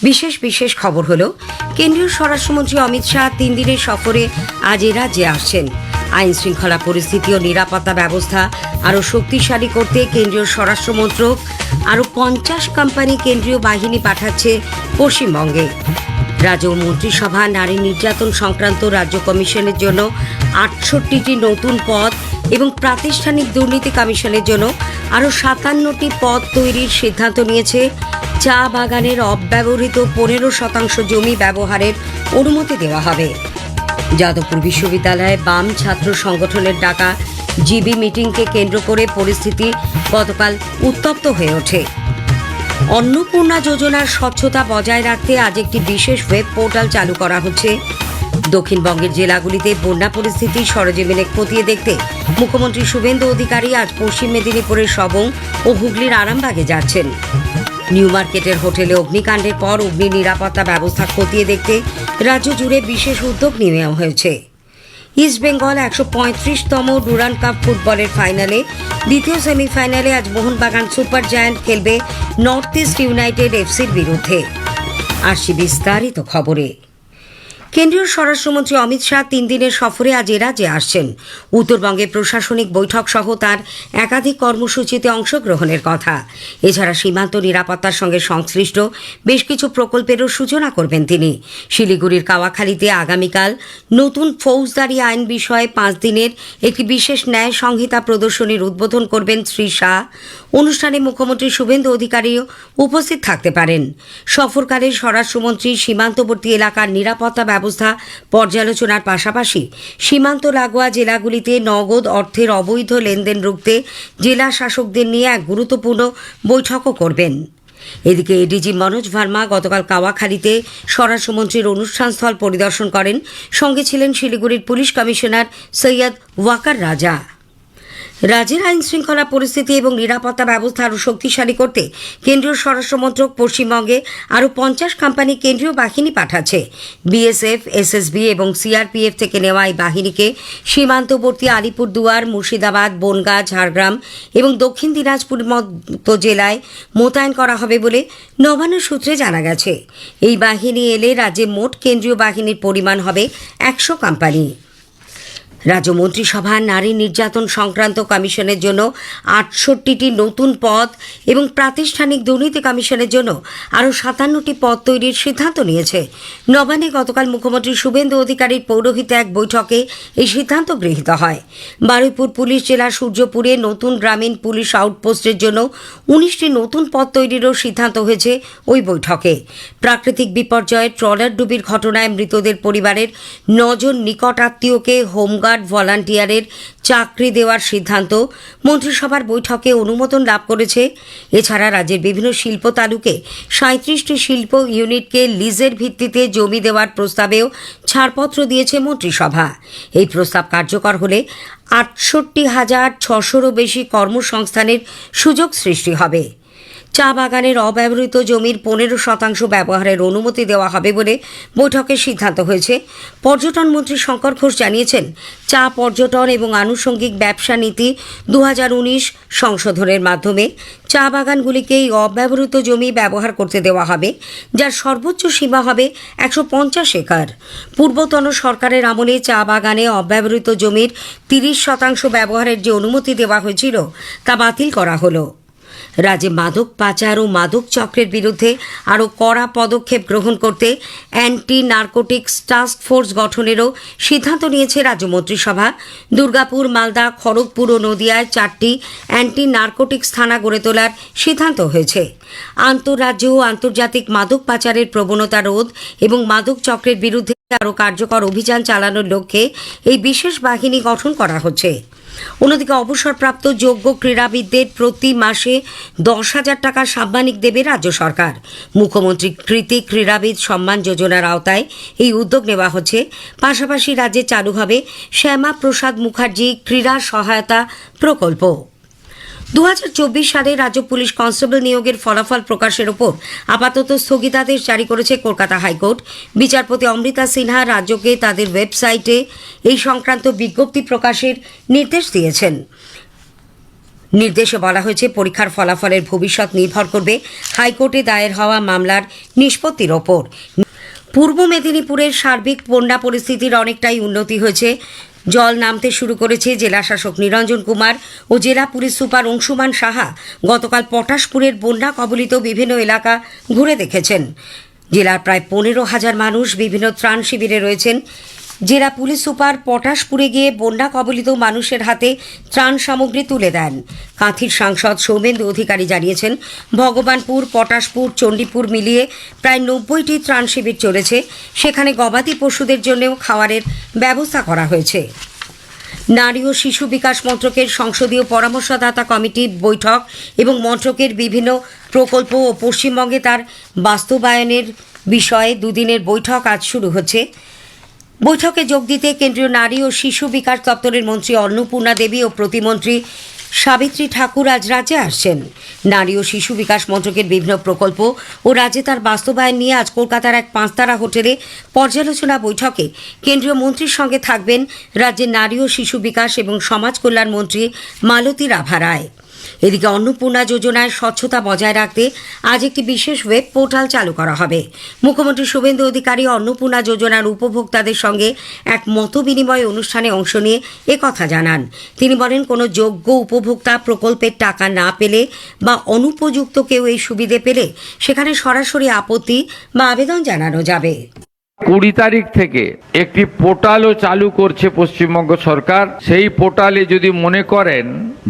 বিশেষ খবর হলো কেন্দ্রীয় স্বরাষ্ট্রমন্ত্রী অমিত শাহ 3 দিনের সফরে আজ এ রাজ্যে আসছেন। আইন শৃঙ্খলা পরিস্থিতি ও নিরাপত্তা ব্যবস্থা আরও শক্তিশালী করতে কেন্দ্রীয় স্বরাষ্ট্র মন্ত্রক আরও 50 কোম্পানি কেন্দ্রীয় বাহিনী পাঠাচ্ছে পশ্চিমবঙ্গে। রাজ্য মন্ত্রিসভা নারী নির্যাতন সংক্রান্ত রাজ্য কমিশনের জন্য 68টি নতুন পদ এবং প্রাতিষ্ঠানিক দুর্নীতি কমিশনের জন্য আরও 57টি পদ তৈরির সিদ্ধান্ত নিয়েছে। চা বাগানের অব্যবহৃত 15% জমি ব্যবহারের অনুমতি দেওয়া হবে। যাদবপুর বিশ্ববিদ্যালয়ে বাম ছাত্র সংগঠনের ডাকা জিবি মিটিংকে কেন্দ্র করে পরিস্থিতি গতকাল উত্তপ্ত হয়ে ওঠে। অন্নপূর্ণা যোজনার স্বচ্ছতা বজায় রাখতে আজ একটি বিশেষ ওয়েব পোর্টাল চালু করা হচ্ছে। দক্ষিণবঙ্গের জেলাগুলিতে বন্যা পরিস্থিতি সরেজমিনে খতিয়ে দেখতে মুখ্যমন্ত্রী শুভেন্দু অধিকারী আজ পশ্চিম মেদিনীপুরের সবং ও হুগলির আরামবাগে যাচ্ছেন। নিউ মার্কেটের হোটেলে অগ্নিকাণ্ডের পর অগ্নি নিরাপত্তা ব্যবস্থা খতিয়ে দেখতে রাজ্য জুড়ে বিশেষ উদ্যোগ নেওয়া হয়েছে। ইস্ট বেঙ্গল 135তম ডুরান্ড কাপ ফুটবলের ফাইনালে দ্বিতীয় সেমিফাইনালে আজ মোহনবাগান সুপার জায়ান্ট খেলবে নর্থ ইস্ট ইউনাইটেড এফসির বিরুদ্ধে। আসছি বিস্তারিত খবরে। কেন্দ্রীয় স্বরাষ্ট্রমন্ত্রী অমিত শাহ 3 দিনের সফরে আজ এ রাজ্যে আসছেন। উত্তরবঙ্গে প্রশাসনিক বৈঠক সহ তার একাধিক কর্মসূচিতে অংশগ্রহণের কথা। এছাড়া সীমান্ত নিরাপত্তার সঙ্গে সংশ্লিষ্ট বেশ কিছু প্রকল্পেরও সূচনা করবেন তিনি। শিলিগুড়ির কাওয়াখালীতে আগামীকাল নতুন ফৌজদারি আইন বিষয়ে 5 দিনের একটি বিশেষ ন্যায় সংহিতা প্রদর্শনীর উদ্বোধন করবেন শ্রী শাহ। অনুষ্ঠানে মুখ্যমন্ত্রী শুভেন্দু অধিকারীও উপস্থিত থাকতে পারেন। সফরকালে স্বরাষ্ট্রমন্ত্রী সীমান্তবর্তী এলাকার নিরাপত্তা ব্যবস্থা পর্যালোচনার পাশাপাশি সীমান্ত লাগোয়া জেলাগুলিতে নগদ অর্থের অবৈধ লেনদেন রুখতে জেলা শাসকদের নিয়ে এক গুরুত্বপূর্ণ বৈঠকও করবেন। এদিকে এডিজি মনোজ ভার্মা গতকাল কাওয়াখালীতে স্বরাষ্ট্রমন্ত্রীর অনুষ্ঠানস্থল পরিদর্শন করেন। সঙ্গে ছিলেন শিলিগুড়ির পুলিশ কমিশনার সৈয়দ ওয়াকার রাজা। রাজ্যের আইন শৃঙ্খলা পরিস্থিতি এবং নিরাপত্তা ব্যবস্থা আরও শক্তিশালী করতে কেন্দ্রীয় স্বরাষ্ট্রমন্ত্রক পশ্চিমবঙ্গে আরও 50 কোম্পানি কেন্দ্রীয় বাহিনী পাঠাচ্ছে। বিএসএফ, এসএসবি এবং সিআরপিএফ থেকে নেওয়া এই বাহিনীকে সীমান্তবর্তী আলিপুরদুয়ার, মুর্শিদাবাদ, বনগাঁ, ঝাড়গ্রাম এবং দক্ষিণ দিনাজপুর মতো জেলায় মোতায়েন করা হবে বলে নবান্ন সূত্রে জানা গেছে। এই বাহিনী এলে রাজ্যে মোট কেন্দ্রীয় বাহিনীর পরিমাণ হবে 100 কোম্পানি। রাজ্য মন্ত্রিসভা নারী নির্যাতন সংক্রান্ত কমিশনের জন্য 68টি নতুন পদ এবং প্রাতিষ্ঠানিক দুর্নীতি কমিশনের জন্য আরও 57টি পদ তৈরির সিদ্ধান্ত নিয়েছে। নবান্নে গতকাল মুখ্যমন্ত্রী শুভেন্দু অধিকারীর পৌরোহিত্যে এক বৈঠকে এই সিদ্ধান্ত গৃহীত হয়। বারুইপুর পুলিশ জেলার সূর্যপুরে নতুন গ্রামীণ পুলিশ আউটপোস্টের জন্য 19টি নতুন পদ তৈরিরও সিদ্ধান্ত হয়েছে ওই বৈঠকে। প্রাকৃতিক বিপর্যয়ে ট্রলার ডুবির ঘটনায় মৃতদের পরিবারের 9 জন নিকট আত্মীয়কে হোমগার্ড ভলান্টিয়ারের চাকরি দেওয়ার সিদ্ধান্ত মন্ত্রিসভার বৈঠকে অনুমোদন লাভ করেছে। এছাড়া রাজ্যের বিভিন্ন শিল্প তালুকে 37টি শিল্প ইউনিটকে লিজের ভিত্তিতে জমি দেওয়ার প্রস্তাবেও ছাড়পত্র দিয়েছে মন্ত্রিসভা। এই প্রস্তাব কার্যকর হলে 68,600-রও বেশি কর্মসংস্থানের সুযোগ সৃষ্টি হবে। চা বাগানের অব্যবহৃত জমির 15% ব্যবহারের অনুমতি দেওয়া হবে বলে বৈঠকে সিদ্ধান্ত হয়েছে। পর্যটন মন্ত্রী শঙ্কর ঘোষ জানিয়েছেন, চা পর্যটন এবং আনুষঙ্গিক ব্যবসা নীতি 2019 সংশোধনের মাধ্যমে চা বাগানগুলিকে এই অব্যবহৃত জমি ব্যবহার করতে দেওয়া হবে, যার সর্বোচ্চ সীমা হবে 150 একর। পূর্বতন সরকারের আমলে চা বাগানে অব্যবহৃত জমির 30% ব্যবহারের যে অনুমতি দেওয়া হয়েছিল তা বাতিল করা হলো। রাজ্যে মাদক পাচার ও মাদক চক্রের বিরুদ্ধে আরও কড়া পদক্ষেপ গ্রহণ করতে অ্যান্টি নার্কোটিক্স টাস্ক ফোর্স গঠনেরও সিদ্ধান্ত নিয়েছে রাজ্য মন্ত্রিসভা। দুর্গাপুর, মালদা, খড়গপুর ও নদিয়ায় 4টি অ্যান্টি নার্কোটিক্স থানা গড়ে তোলার সিদ্ধান্ত হয়েছে। আন্তঃরাজ্য ও আন্তর্জাতিক মাদক পাচারের প্রবণতা রোধ এবং মাদক চক্রের বিরুদ্ধে আরও কার্যকর অভিযান চালানোর লক্ষ্যে এই বিশেষ বাহিনী গঠন করা হচ্ছে। অন্যদিকে অবসরপ্রাপ্ত যোগ্য ক্রীড়াবিদদের প্রতি মাসে 10,000 টাকা সাম্মানিক দেবে রাজ্য সরকার। মুখ্যমন্ত্রী কৃতি ক্রীড়াবিদ সম্মান যোজনার আওতায় এই উদ্যোগ নেওয়া হচ্ছে। পাশাপাশি রাজ্যে চালু হবে শ্যামা প্রসাদ মুখার্জি ক্রীড়া সহায়তা প্রকল্প। 2024 সালে রাজ্য পুলিশ কনস্টেবল নিয়োগের ফলাফল প্রকাশের ওপর আপাতত স্থগিতাদেশ জারি করেছে কলকাতা হাইকোর্ট। বিচারপতি অমৃতা সিনহা রাজ্যকে তাদের ওয়েবসাইটে এই সংক্রান্ত বিজ্ঞপ্তি প্রকাশের নির্দেশ দিয়েছেন। নির্দেশে বলা হয়েছে পরীক্ষার ফলাফলের ভবিষ্যৎ নির্ভর করবে হাইকোর্টে দায়ের হওয়া মামলার নিষ্পত্তির ওপর। পূর্ব মেদিনীপুরের সার্বিক বন্যা পরিস্থিতির অনেকটাই উন্নতি হয়েছে। জল নামতে শুরু করেছে। জেলা শাসক নিরঞ্জন কুমার ও জেলা পুলিশ সুপার অংশুমান সাহা গতকাল পটাশপুরের বন্যা কবলিত বিভিন্ন এলাকা ঘুরে দেখেছেন। জেলার প্রায় 15,000 মানুষ বিভিন্ন ত্রাণ শিবিরে রয়েছেন। জেলা পুলিশ সুপার পটাশপুরে গিয়ে বন্যা কবলিত মানুষের হাতে ত্রাণ সামগ্রী তুলে দেন। কাঁথির সাংসদ সৌমেন্দু অধিকারী জানিয়েছেন, ভগবানপুর, পটাশপুর, চণ্ডীপুর মিলিয়ে প্রায় 90টি ত্রাণ শিবির চলেছে। সেখানে গবাদি পশুদের জন্যও খাওয়ারের ব্যবস্থা করা হয়েছে। নারী ও শিশু বিকাশ মন্ত্রকের সংসদীয় পরামর্শদাতা কমিটি বৈঠক এবং মন্ত্রকের বিভিন্ন প্রকল্প ও পশ্চিমবঙ্গে তার বাস্তবায়নের বিষয়ে দুদিনের বৈঠক আজ শুরু হচ্ছে। বৈঠকে যোগ দিতে কেন্দ্রীয় নারী ও শিশু বিকাশ দপ্তরের মন্ত্রী অন্নপূর্ণা দেবী ও প্রতিমন্ত্রী সাবিত্রী ঠাকুর আজ রাজ্যে আসছেন। নারী ও শিশু বিকাশ মন্ত্রকের বিভিন্ন প্রকল্প ও রাজ্যে তার বাস্তবায়ন নিয়ে আজ কলকাতার এক 5-তারা হোটেলে পর্যালোচনা বৈঠকে কেন্দ্রীয় মন্ত্রীর সঙ্গে থাকবেন রাজ্যের নারী ও শিশু বিকাশ এবং সমাজ কল্যাণ মন্ত্রী মালতী রাভা রায়। এদিকে অন্নপূর্ণা যোজনায় স্বচ্ছতা বজায় রাখতে আজ একটি বিশেষ ওয়েব পোর্টাল চালু করা হবে। মুখ্যমন্ত্রী শুভেন্দু অধিকারী অন্নপূর্ণা যোজনার উপভোক্তাদের সঙ্গে এক মতবিনিময় অনুষ্ঠানে অংশ নিয়ে একথা জানান। তিনি বলেন, কোনো যোগ্য উপভোক্তা প্রকল্পের টাকা না পেলে বা অনুপযুক্ত কেউ এই সুবিধে পেলে সেখানে সরাসরি আপত্তি বা আবেদন জানানো যাবে। 20 তারিখ থেকে একটি পোর্টালও চালু করছে পশ্চিমবঙ্গ সরকার। সেই পোর্টালে যদি মনে করেন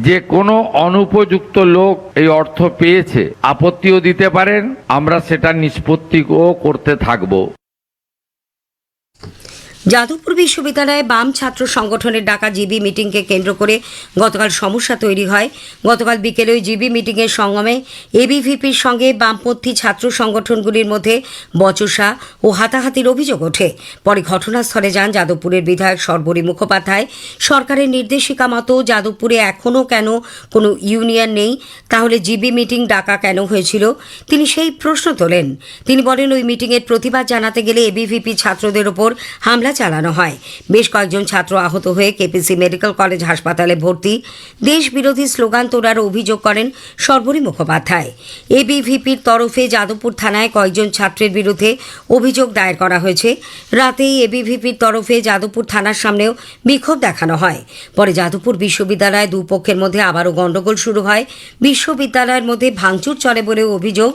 যে কোনো অনুপযুক্ত লোক এই অর্থ পেয়েছে, আপত্তিও দিতে পারেন। আমরা সেটা নিষ্পত্তিও করতে থাকবো। যাদবপুর বিশ্ববিদ্যালয়ে বাম ছাত্র সংগঠনের ডাকা জিবি মিটিংকে কেন্দ্র করে গতকাল সমস্যা তৈরি হয়। গতকাল বিকেলে ওই জিবি মিটিংয়ের সঙ্গমে এবিভিপির সঙ্গে বামপন্থী ছাত্র সংগঠনগুলির মধ্যে বচসা ও হাতাহাতির অভিযোগ ওঠে। পরে ঘটনাস্থলে যান যাদবপুরের বিধায়ক সর্বরী মুখোপাধ্যায়। সরকারের নির্দেশিকা মতো যাদবপুরে এখনও কেন কোনো ইউনিয়ন নেই, তাহলে জিবি মিটিং ডাকা কেন হয়েছিল? তিনি সেই প্রশ্ন তোলেন। তিনি বলেন, ওই মিটিংয়ের প্রতিবাদ জানাতে গেলে এবিভিপি ছাত্রদের ওপর হামলা চালানো হয়। বেশ কয়েকজন ছাত্র আহত হয়ে কেপিসি মেডিকেল কলেজ হাসপাতালে ভর্তি। দেশ বিরোধী স্লোগান তোলার অভিযোগ করেন সর্বরী মুখোপাধ্যায়। এবিভিপির তরফে যাদবপুর থানায় কয়েকজন ছাত্রের বিরুদ্ধে অভিযোগ দায়ের করা হয়েছে। রাতেই এবিভিপির তরফে যাদবপুর থানার সামনেও বিক্ষোভ দেখানো হয়। পরে যাদবপুর বিশ্ববিদ্যালয়ে দুপক্ষের মধ্যে আবারও গণ্ডগোল শুরু হয়। বিশ্ববিদ্যালয়ের মধ্যে ভাঙচুর চলে বলেও অভিযোগ।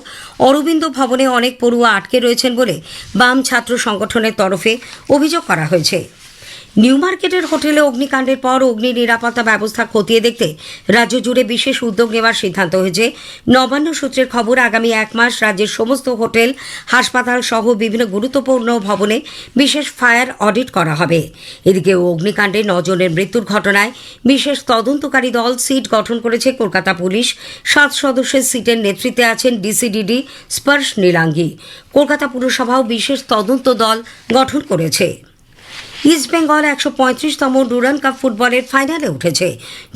অরবিন্দ ভবনে অনেক পড়ুয়া আটকে রয়েছেন বলে বাম ছাত্র সংগঠনের তরফে অভিযোগ করা হয়েছে। নিউ মার্কেটের হোটেলে অগ্নিকাণ্ডের পর অগ্নি নিরাপত্তা ব্যবস্থা খতিয়ে দেখতে রাজ্য জুড়ে বিশেষ উদ্যোগ নেওয়ার সিদ্ধান্ত হয়েছে। নবান্ন সূত্রের খবর, আগামী 1 মাস রাজ্যের সমস্ত হোটেল, হাসপাতাল সহ বিভিন্ন গুরুত্বপূর্ণ ভবনে বিশেষ ফায়ার অডিট করা হবে। এদিকে অগ্নিকাণ্ডে 9 জনের মৃত্যুর ঘটনায় বিশেষ তদন্তকারী দল সিট গঠন করেছে কলকাতা পুলিশ। 7 সদস্যের সিটের নেতৃত্বে আছেন ডিসিডিডি স্পর্শ নীলাঙ্গী। কলকাতা পুরসভাও বিশেষ তদন্ত দল গঠন করেছে। ইস্টবেঙ্গল 135তম ডুরান্ড কাপ ফুটবলের ফাইনালে উঠেছে।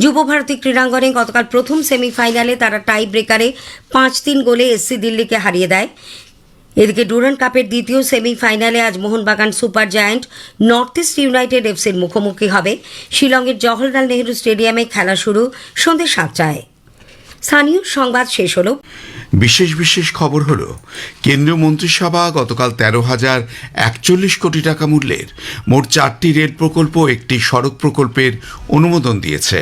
যুব ভারতী ক্রীড়াঙ্গনে গতকাল প্রথম সেমিফাইনালে তারা টাই ব্রেকারে 5-3 গোলে এসসি দিল্লিকে হারিয়ে দেয়। এদিকে ডুরান্ড কাপের দ্বিতীয় সেমিফাইনালে আজ Mohun Bagan super giant north east united এফসির মুখোমুখি হবে। শিলংয়ের জওহরলাল নেহরু স্টেডিয়ামে খেলা শুরু সন্ধ্যে 7টায়। স্থানীয় সংবাদ শেষ হলো। বিশেষ খবর হলো, কেন্দ্রীয় মন্ত্রিসভা গতকাল 13,041 কোটি টাকা মূল্যের মোট 4টি রেল প্রকল্প, একটি সড়ক প্রকল্পের অনুমোদন দিয়েছে।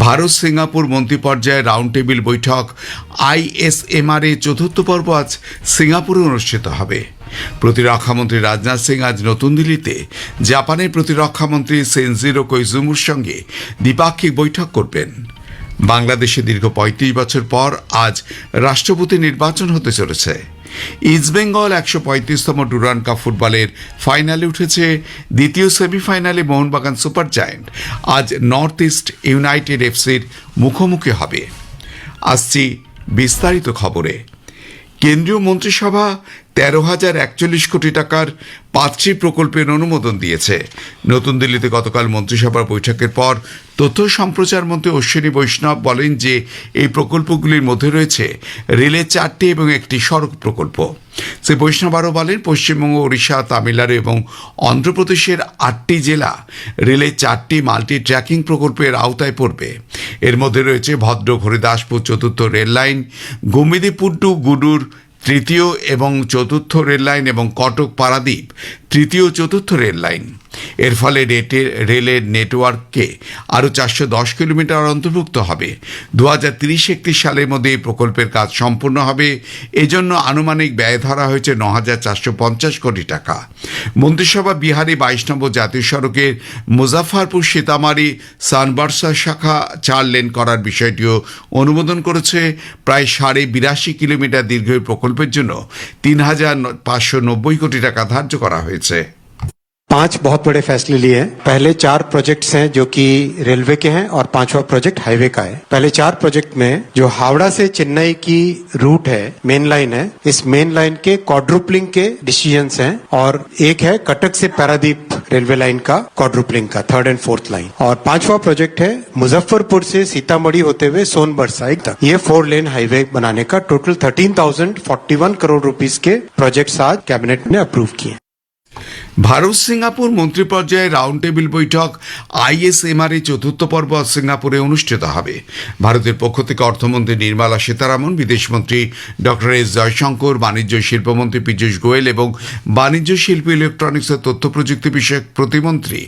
ভারত সিঙ্গাপুর মন্ত্রী পর্যায়ে রাউন্ড টেবিল বৈঠক ISMR এর 4র্থ পর্ব আজ সিঙ্গাপুরে অনুষ্ঠিত হবে। প্রতিরক্ষামন্ত্রী রাজনাথ সিং আজ নতুন দিল্লিতে জাপানের প্রতিরক্ষামন্ত্রী সেনজিরো কোইজুমুর সঙ্গে দ্বিপাক্ষিক বৈঠক করবেন। বাংলাদেশে দীর্ঘ 35 বছর পর আজ রাষ্ট্রপতি নির্বাচন হতে চলেছে। ইস্টবেঙ্গল 135তম ডুরান্ড কাপ ফুটবলের ফাইনালে উঠেছে। দ্বিতীয় সেমিফাইনালে মোহনবাগান সুপার জায়ান্ট আজ নর্থ ইস্ট ইউনাইটেড এফসির মুখোমুখি হবে। আসছি বিস্তারিত খবরে। কেন্দ্রীয় মন্ত্রিসভা 13,041 কোটি টাকার 5টি প্রকল্পের অনুমোদন দিয়েছে। নতুন দিল্লিতে গতকাল মন্ত্রিসভার বৈঠকের পর তথ্য সম্প্রচার মন্ত্রী অশ্বিনী বৈষ্ণব বলেন যে এই প্রকল্পগুলির মধ্যে রয়েছে রেলের 4টি এবং একটি সড়ক প্রকল্প। শ্রী বৈষ্ণব আরও বলেন, পশ্চিমবঙ্গ, ওড়িশা, তামিলনাড়ু এবং অন্ধ্রপ্রদেশের 8টি জেলা রেলের 4টি মাল্টি ট্র্যাকিং প্রকল্পের আওতায় পড়বে। এর মধ্যে রয়েছে ভদ্রক হরিদাসপুর চতুর্থ রেল লাইন, গোমেদিপুর টু গুডুর তৃতীয় এবং চতুর্থ রেল লাইন এবং কটক পারাদ্বীপ তৃতীয় ও চতুর্থ রেল লাইন। এর ফলে রেলের নেটওয়ার্ককে আরও 410 কিলোমিটার অন্তর্ভুক্ত হবে। 2030-31 সালের মধ্যে এই প্রকল্পের কাজ সম্পূর্ণ হবে। এজন্য আনুমানিক ব্যয় ধরা হয়েছে 9,450 কোটি টাকা। মন্ত্রিসভা বিহারে 22 নম্বর জাতীয় সড়কের মুজাফফরপুর সীতামারি সানবার্সা শাখা 4 লেন করার বিষয়টিও অনুমোদন করেছে। প্রায় 82.5 কিলোমিটার দীর্ঘ এই প্রকল্পের জন্য 3,590 কোটি টাকা ধার্য করা হয়েছে। 5 बहुत बड़े फैसले लिए हैं। पहले 4 प्रोजेक्ट्स हैं जो कि रेलवे के हैं और 5वां प्रोजेक्ट हाईवे का है। पहले 4 प्रोजेक्ट में जो हावड़ा से चेन्नई की रूट है, मेन लाइन है, इस मेन लाइन के क्वाड्रुपलिंग के डिसीजंस हैं और एक है कटक से पारादीप रेलवे लाइन का क्वाड्रुपलिंग का 3rd एंड 4th लाइन। और 5वां प्रोजेक्ट है मुजफ्फरपुर से सीतामढ़ी होते हुए सोनभद्र साइड तक ये 4 लेन हाईवे बनाने का टोटल 13,041 करोड़ रुपीस के प्रोजेक्ट्स आज कैबिनेट ने अप्रूव किए। ভারত সিঙ্গাপুর মন্ত্রী পর্যায়ে রাউন্ড টেবিল বৈঠক ISMR এর চতুর্থ পর্ব সিঙ্গাপুরে অনুষ্ঠিত হবে। ভারতের পক্ষ থেকে অর্থমন্ত্রী নির্মলা সীতারামন, বিদেশমন্ত্রী ডক্টর এস জয়শঙ্কর, বাণিজ্য শিল্পমন্ত্রী পীযূষ গোয়েল এবং বাণিজ্য শিল্প, ইলেকট্রনিক্স ও তথ্য প্রযুক্তি বিষয়ক প্রতিমন্ত্রী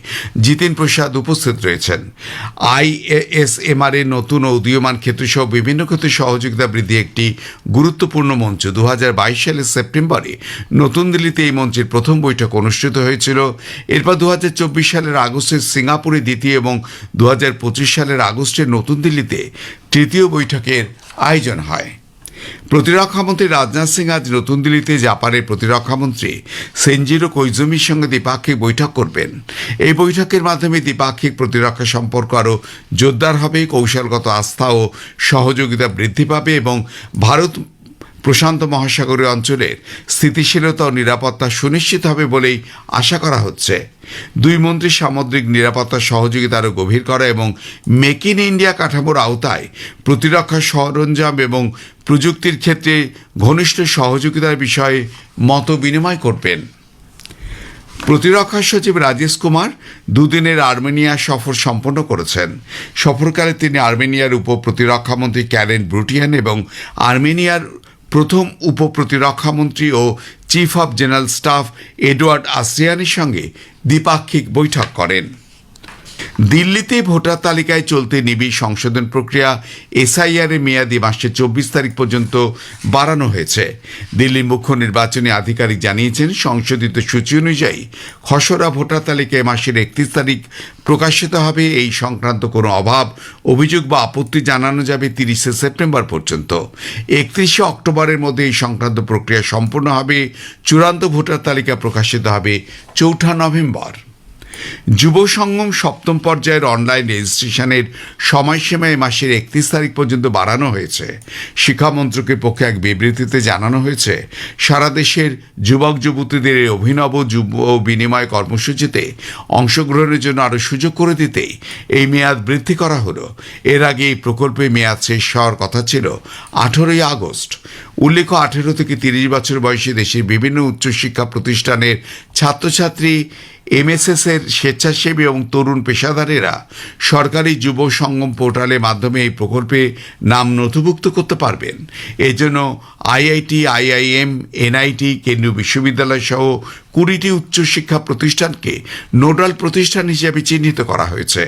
জিতিন প্রসাদ উপস্থিত রয়েছেন। ISMR এর নতুন ও উদীয়মান ক্ষেত্রসহ বিভিন্ন ক্ষেত্রে সহযোগিতা বৃদ্ধি একটি গুরুত্বপূর্ণ মঞ্চ। 2022 সালের সেপ্টেম্বরে নতুন দিল্লিতে এই মঞ্চের প্রথম বৈঠক অনুষ্ঠিত হয়েছিল। এরপর 2024 সালের আগস্টে সিঙ্গাপুরে দ্বিতীয় এবং 2025 সালের আগস্টে নতুন দিল্লিতে তৃতীয় বৈঠকের আয়োজন হয়। প্রতিরক্ষামন্ত্রী রাজনাথ সিং আজ নতুন দিল্লিতে জাপানের প্রতিরক্ষামন্ত্রী সেনজিরো কোইজুমির সঙ্গে দ্বিপাক্ষিক বৈঠক করবেন। এই বৈঠকের মাধ্যমে দ্বিপাক্ষিক প্রতিরক্ষা সম্পর্ক আরও জোরদার হবে, কৌশলগত আস্থা ও সহযোগিতা বৃদ্ধি পাবে এবং ভারত প্রশান্ত মহাসাগরীয় অঞ্চলের স্থিতিশীলতা ও নিরাপত্তা সুনিশ্চিত হবে বলেই আশা করা হচ্ছে। দুই মন্ত্রী সামুদ্রিক নিরাপত্তা সহযোগিতা আরও গভীর করা এবং মেক ইন ইন্ডিয়া কাঠামোর আওতায় প্রতিরক্ষা সরঞ্জাম এবং প্রযুক্তির ক্ষেত্রে ঘনিষ্ঠ সহযোগিতার বিষয়ে মত বিনিময় করবেন। প্রতিরক্ষা সচিব রাজেশ কুমার দুদিনের আর্মেনিয়া সফর সম্পন্ন করেছেন। সফরকালে তিনি আর্মেনিয়ার উপ প্রতিরক্ষামন্ত্রী ক্যারেন ব্রুটিয়ান এবং আর্মেনিয়ার প্রথম উপ প্রতিরক্ষামন্ত্রী ও chief of general staff Edward আসরিয়ানের সঙ্গে দ্বিপাক্ষিক বৈঠক করেন। দিল্লিতে ভোটার তালিকায় চলতে নিবিড় সংশোধন প্রক্রিয়া SIR এর মেয়াদি মাসের 24 তারিখ পর্যন্ত বাড়ানো হয়েছে। দিল্লির মুখ্য নির্বাচনী আধিকারিক জানিয়েছেন, সংশোধিত সূচি অনুযায়ী খসড়া ভোটার তালিকায় মাসের 31 তারিখ প্রকাশিত হবে। এই সংক্রান্ত কোনো অভাব, অভিযোগ বা আপত্তি জানানো যাবে 30 সেপ্টেম্বর পর্যন্ত। 31 অক্টোবরের মধ্যে এই সংক্রান্ত প্রক্রিয়া সম্পূর্ণ হবে। চূড়ান্ত ভোটার তালিকা প্রকাশিত হবে 4 নভেম্বর। যুব সঙ্গম সপ্তম পর্যায়ের অনলাইন রেজিস্ট্রেশনের সময়সীমা এই মাসের 31 তারিখ পর্যন্ত বাড়ানো হয়েছে। শিক্ষা মন্ত্রকের পক্ষে এক বিবৃতিতে জানানো হয়েছে, সারা দেশের যুবক যুবতীদের এই অভিনব যুব বিনিময় কর্মসূচিতে অংশগ্রহণের জন্য আরও সুযোগ করে দিতেই এই মেয়াদ বৃদ্ধি করা হলো। এর আগে এই প্রকল্পে মেয়াদ শেষ হওয়ার কথা ছিল 18 আগস্ট। উল্লেখ্য, 18 থেকে 30 বছর বয়সী দেশের বিভিন্ন উচ্চশিক্ষা প্রতিষ্ঠানের ছাত্রছাত্রী, MSS এর স্বেচ্ছাসেবী এবং তরুণ পেশাদারেরা সরকারি যুব সঙ্গম পোর্টালের মাধ্যমে এই প্রকল্পে নাম নথিভুক্ত করতে পারবেন। এই জন্য IIT, IIM, NIT, কেন্দ্রীয় বিশ্ববিদ্যালয় সহ 20টি উচ্চশিক্ষা প্রতিষ্ঠানকে নোডাল প্রতিষ্ঠান হিসেবে চিহ্নিত করা হয়েছে।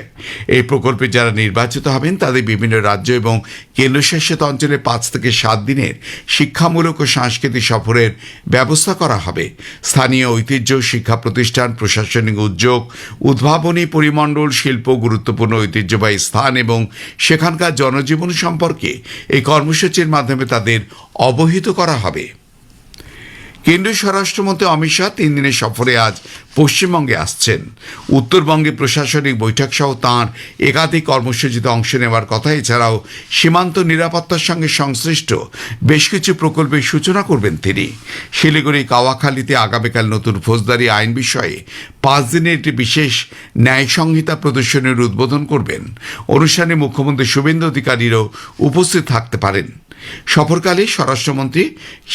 এই প্রকল্পে যারা নির্বাচিত হবেন তাদের বিভিন্ন রাজ্য এবং কেন্দ্রশাসিত অঞ্চলে 5 থেকে 7 দিনের শিক্ষামূলক ও সাংস্কৃতিক সফরের ব্যবস্থা করা হবে। স্থানীয় ঐতিহ্য, শিক্ষা প্রতিষ্ঠান, প্রশাসনিক উদ্যোগ, উদ্ভাবনী পরিমণ্ডল, শিল্প, গুরুত্বপূর্ণ ঐতিহ্যবাহী স্থান এবং সেখানকার জনজীবন সম্পর্কে এই কর্মসূচির মাধ্যমে তাদের অবহিত করা হবে। কেন্দ্রীয় স্বরাষ্ট্রমন্ত্রী অমিত শাহ 3 দিনের সফরে আজ পশ্চিমবঙ্গে আসছেন। উত্তরবঙ্গে প্রশাসনিক বৈঠক সহ তাঁর একাধিক কর্মসূচিতে অংশ নেওয়ার কথা। এছাড়াও সীমান্ত নিরাপত্তার সঙ্গে সংশ্লিষ্ট বেশ কিছু প্রকল্পের সূচনা করবেন তিনি। শিলিগুড়ি কাওয়াখালীতে আগামীকাল নতুন ফৌজদারি আইন বিষয়ে 5 দিনের একটি বিশেষ ন্যায় সংহিতা প্রদর্শনীর উদ্বোধন করবেন। অনুষ্ঠানে মুখ্যমন্ত্রী শুভেন্দু অধিকারীরও উপস্থিত থাকতে পারেন। সফরকালে স্বরাষ্ট্রমন্ত্রী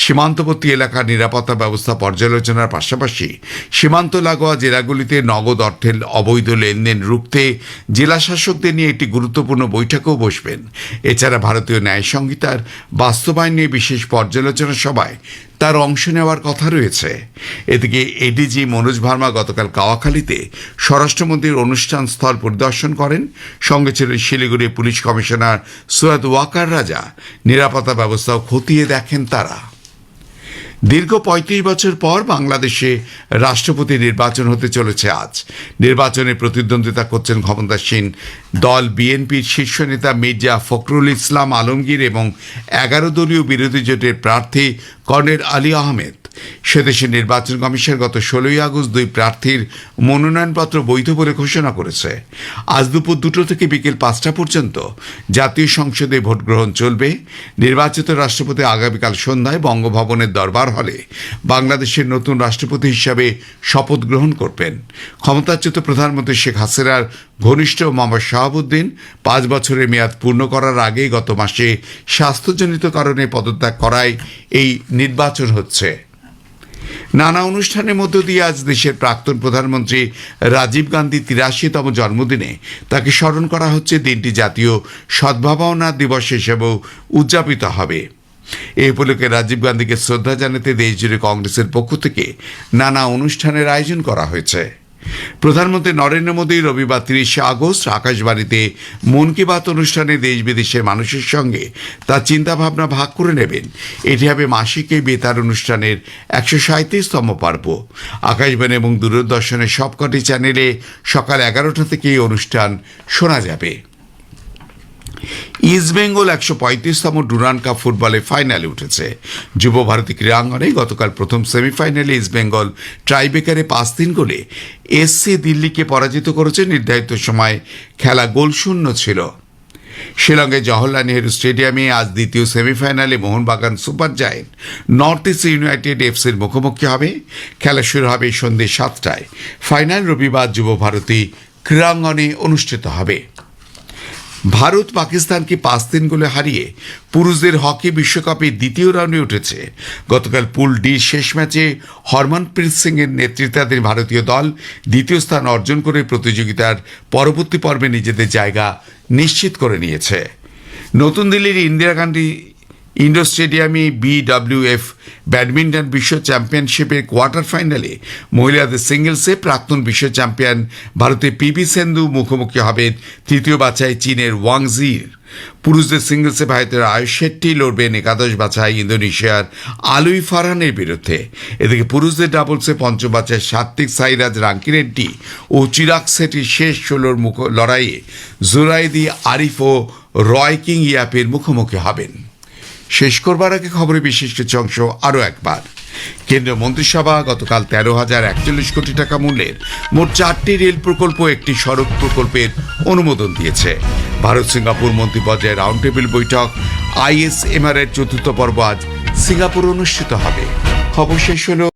সীমান্তবর্তী এলাকার নিরাপত্তা ব্যবস্থা পর্যালোচনার পাশাপাশি সীমান্ত লাগোয়া জেলাগুলিতে নগদ অর্থের অবৈধ লেনদেন রুখতে জেলা শাসকদের নিয়ে একটি গুরুত্বপূর্ণ বৈঠকেও বসবেন। এছাড়া ভারতীয় ন্যায় সংহিতার বাস্তবায়ন নিয়ে বিশেষ পর্যালোচনা সভায় তার অংশ নেওয়ার কথা রয়েছে। এদিকে এডিজি মনোজ ভার্মা গতকাল কাওয়াখালীতে স্বরাষ্ট্রমন্ত্রীর অনুষ্ঠান স্থল পরিদর্শন করেন। সঙ্গে ছিলেন শিলিগুড়ি পুলিশ কমিশনার সৈয়দ ওয়াকার রাজা। নিরাপত্তা ব্যবস্থাও খতিয়ে দেখেন তারা। দীর্ঘ 35 বছর পর বাংলাদেশে রাষ্ট্রপতি নির্বাচন হতে চলেছে আজ। নির্বাচনে প্রতিদ্বন্দ্বিতা করছেন ক্ষমতাসীন দল বিএনপির শীর্ষ নেতা মির্জা ফখরুল ইসলাম আলমগীর এবং 11 দলীয় বিরোধী জোটের প্রার্থী কর্নেল আলী আহমেদ। সেদেশের নির্বাচন কমিশন গত 16 আগস্ট 2 প্রার্থীর মনোনয়নপত্র বৈধ বলে ঘোষণা করেছে। আজ দুপুর 2টা থেকে বিকেল 5টা পর্যন্ত জাতীয় সংসদে ভোট গ্রহণ চলবে। নির্বাচিত রাষ্ট্রপতি আগামীকাল সন্ধ্যায় বঙ্গভবনের দরবার হলে বাংলাদেশের নতুন রাষ্ট্রপতি হিসাবে শপথ গ্রহণ করবেন। ক্ষমতাচ্যুত প্রধানমন্ত্রী শেখ হাসিনার ঘনিষ্ঠ মোহাম্মদ শাহাবুদ্দিন 5 বছরের মেয়াদ পূর্ণ করার আগেই গত মাসে স্বাস্থ্যজনিত কারণে পদত্যাগ করায় এই নির্বাচন হচ্ছে। নানা অনুষ্ঠানের মধ্য দিয়ে আজ দেশের প্রাক্তন প্রধানমন্ত্রী রাজীব গান্ধী 83তম জন্মদিনে তাকে স্মরণ করা হচ্ছে। দিনটি জাতীয় সদ্ভাবনা দিবস হিসেবেও উদযাপিত হবে। এই উপলক্ষে রাজীব গান্ধীকে শ্রদ্ধা জানাতে দেশজুড়ে কংগ্রেসের পক্ষ থেকে নানা অনুষ্ঠানের আয়োজন করা হয়েছে। প্রধানমন্ত্রী নরেন্দ্র মোদী রবিবার 30 আগস্ট আকাশবাণীতে মন কি বাত অনুষ্ঠানে দেশ বিদেশের মানুষের সঙ্গে তার চিন্তাভাবনা ভাগ করে নেবেন। এটি হবে মাসিক এই বেতার অনুষ্ঠানের 137তম পর্ব। আকাশবাণী এবং দূরদর্শনের সবকটি চ্যানেলে সকাল 11টা থেকে এই অনুষ্ঠান শোনা যাবে। ইস্টবেঙ্গল 135তম ডুরান্ড কাপ ফুটবলে ফাইনালে উঠেছে। যুব ভারতী ক্রীড়াঙ্গনে গতকাল প্রথম সেমিফাইনালে ইস্টবেঙ্গল টাইব্রেকারে 5-3 গোলে এসসি দিল্লিকে পরাজিত করেছে। নির্ধারিত সময় খেলা গোলশূন্য ছিল। শিলংয়ের জওহরলাল নেহরু স্টেডিয়ামে আজ দ্বিতীয় সেমিফাইনালে Mohun Bagan super giant north east united এফসির মুখোমুখি হবে। খেলা শুরু হবে সন্ধ্যে 7টায়। ফাইনাল রবিবার যুব ভারতী ক্রীড়াঙ্গনে অনুষ্ঠিত হবে। ভারত পাকিস্তানকে 5-3 গোলে হারিয়ে পুরুষদের হকি বিশ্বকাপে দ্বিতীয় রাউন্ডে উঠেছে। গতকাল পুল ডি শেষ ম্যাচে হরমনপ্রীত সিং এর নেতৃত্বাধীন ভারতীয় দল দ্বিতীয় স্থান অর্জন করে প্রতিযোগিতার পরবর্তী পর্বে নিজেদের জায়গা নিশ্চিত করে নিয়েছে। নতুন দিল্লির ইন্দিরা গান্ধী ইন্ডোর স্টেডিয়ামে BWF ব্যাডমিন্টন বিশ্ব চ্যাম্পিয়নশিপের কোয়ার্টার ফাইনালে মহিলাদের সিঙ্গলসে প্রাক্তন বিশ্ব চ্যাম্পিয়ন ভারতের PV সিন্ধু মুখোমুখি হবেন তৃতীয় বাছাই চীনের ওয়াং জির। পুরুষদের সিঙ্গলসে ভারতের আয়ুষ শেট্টি লড়বেন একাদশ বাছাই ইন্দোনেশিয়ার আলুই ফারহানের বিরুদ্ধে। এদিকে পুরুষদের ডাবলসে পঞ্চম বাছাই সাত্বিক সাইরাজ রাঙ্কিরেড্ডি ও চিরাগ শেট্টির শেষ 16 লড়াইয়ে জুরাইদি আরিফ ও রয় কিং ইয়াপের মুখোমুখি হবেন। শেষ করবার আগে খবরের বিশেষ কিছু অংশ আরও একবার। কেন্দ্রীয় মন্ত্রিসভা গতকাল 13,041 কোটি টাকা মূল্যের মোট 4টি রেল প্রকল্প, একটি সড়ক প্রকল্পের অনুমোদন দিয়েছে। ভারত সিঙ্গাপুর মন্ত্রী পর্যায়ে রাউন্ড টেবিল বৈঠক ISMR এর 4র্থ পর্ব আজ সিঙ্গাপুর অনুষ্ঠিত হবে। খবর শেষ হলো।